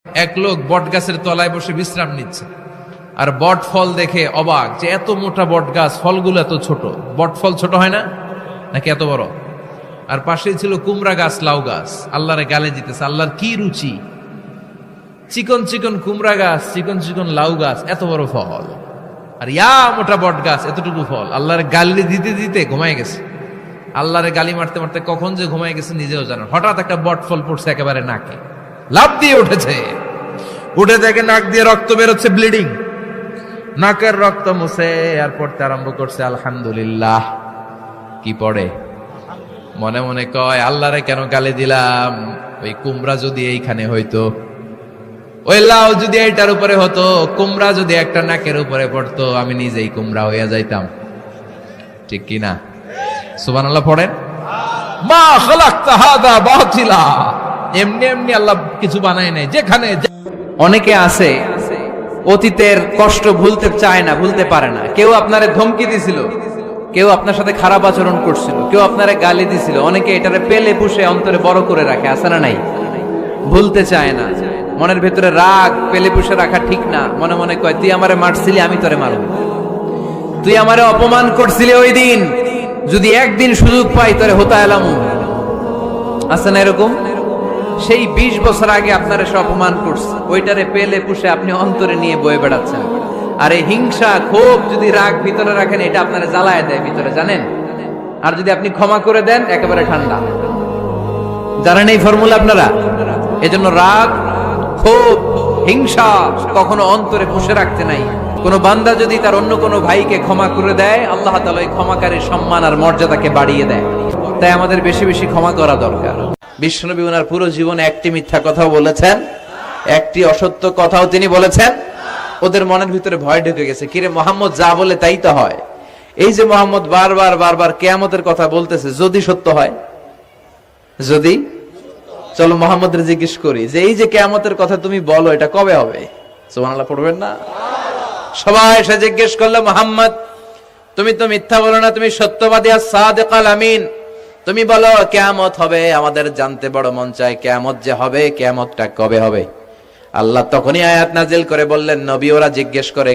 এক লোক বট গাছের তলায় বসে বিশ্রাম নিচ্ছে, আর বট ফল দেখে অবাক যে এত মোটা বট গাছ, ফলগুলো এত ছোট। বট ফল ছোট হয় না নাকি এত বড়? আর পাশেই ছিল কুমড়া গাছ, লাউ গাছ। আল্লাহরে গালে দিতেছে, আল্লাহর কি রুচি! চিকন চিকন কুমড়া গাছ, চিকন চিকন লাউ গাছ, এত বড় ফল, আর ইয়া মোটা বট গাছ, এতটুকু ফল। আল্লাহরে গালি দিতে দিতে ঘুমায় গেছে। আল্লাহরে গালি মারতে মারতে কখন যে ঘুমায় গেছে নিজেও জানেন। হঠাৎ একটা বট ফল পড়ছে একেবারে নাকে, লাফ দিয়ে উঠেছে। উঠে দেখে নাক দিয়ে রক্ত বেরোচ্ছে, ব্লিডিং। নাকের রক্ত মুছে আর পড়তে আরম্ভ করছে আলহামদুলিল্লাহ। কি পড়ে? মনে মনে কয়, আল্লাহরে কেন গালি দিলাম? ওই কুমড়া যদি এইখানে হইতো, ওই লাউ যদি এইটার উপরে হতো, কুমড়া যদি একটা নাকের উপরে পড়তো, আমি নিজেই কুমড়া হইয়া যাইতাম। ঠিক কিনা? সুবহানাল্লাহ পড়েন। মা খালাকতা হাদা বাতিলা। এমনি এমনি আল্লাহ কিছু বানায় নাই। যেখানে অনেকে আছে অতীতের কষ্ট ভুলতে চায় না, ভুলতে পারে না। কেউ আপনারে ধমকি দিছিল, কেউ আপনার সাথে খারাপ আচরণ করছিল, কেউ আপনারে গালি দিছিল। অনেকে এটারে পেলে পুষে অন্তরে বড় করে রাখে, আছে না নাই? ভুলতে চায় না। মনের ভেতরে রাগ পেলে পুষে রাখা ঠিক না। মনে মনে কয়, তুই আমারে মারছিলি, আমি তোরে মারব। তুই আমারে অপমান করছিলি ওই দিন, যদি একদিন সুযোগ পাই তোরে হতা এলামু। আছে না এরকম? সেই 20 বছর আগে আপনারা সে অপমান করছে, ওইটারে পেলে পুষে আপনি অন্তরে নিয়ে বয়ে বেড়াচ্ছেন। আর এই হিংসা, ক্ষোভ যদি রাগ ভিতরে রাখেন, এটা আপনারা জ্বালায় দেয় ভিতরে, জানেন? আর যদি আপনি ক্ষমা করে দেন, একেবারে ঠান্ডা। জানেন এই ফর্মুলা আপনারা? এজন্য রাগ, ক্ষোভ, হিংসা কখনো অন্তরে পুষে রাখতে নাই। কোন বান্দা যদি তার অন্য কোনো ভাইকে ক্ষমা করে দেয়, আল্লাহ তাআলা ওই ক্ষমাকারীর সম্মান আর মর্যাদাকে বাড়িয়ে দেয়। তাই আমাদের বেশি বেশি ক্ষমা করা দরকার। বিশ্বনবী ওনার পুরো জীবনে একটি মিথ্যা কথাও বলেছেন, একটি অসত্য কথাও তিনি বলেছেন। ওদের মনের ভিতরে ভয় ঢুকে গেছে, কিরে মুহাম্মদ যা বলে তাই তো হয়। এই যে মুহাম্মদ বারবার বারবার কিয়ামতের কথা বলতেছে, যদি সত্য হয়, যদি, চলো মুহাম্মদের জিজ্ঞেস করি যে এই যে কিয়ামতের কথা তুমি বলো, এটা কবে হবে? সুবহানাল্লাহ পড়বেন না? সবাই এসে জিজ্ঞেস করলো, মুহাম্মদ তুমি তো মিথ্যা বলো না, তুমি সত্যবাদী আর সাদিকাল আমিন। তুমি বলো কিয়ামত হবে, আমাদের জানতে বড় মন চায় কিয়ামত যে হবে, কিয়ামতটা কবে হবে? আল্লাহ তখনই আয়াত নাজিল করে বললেন, নবী ওরা জিজ্ঞেস করে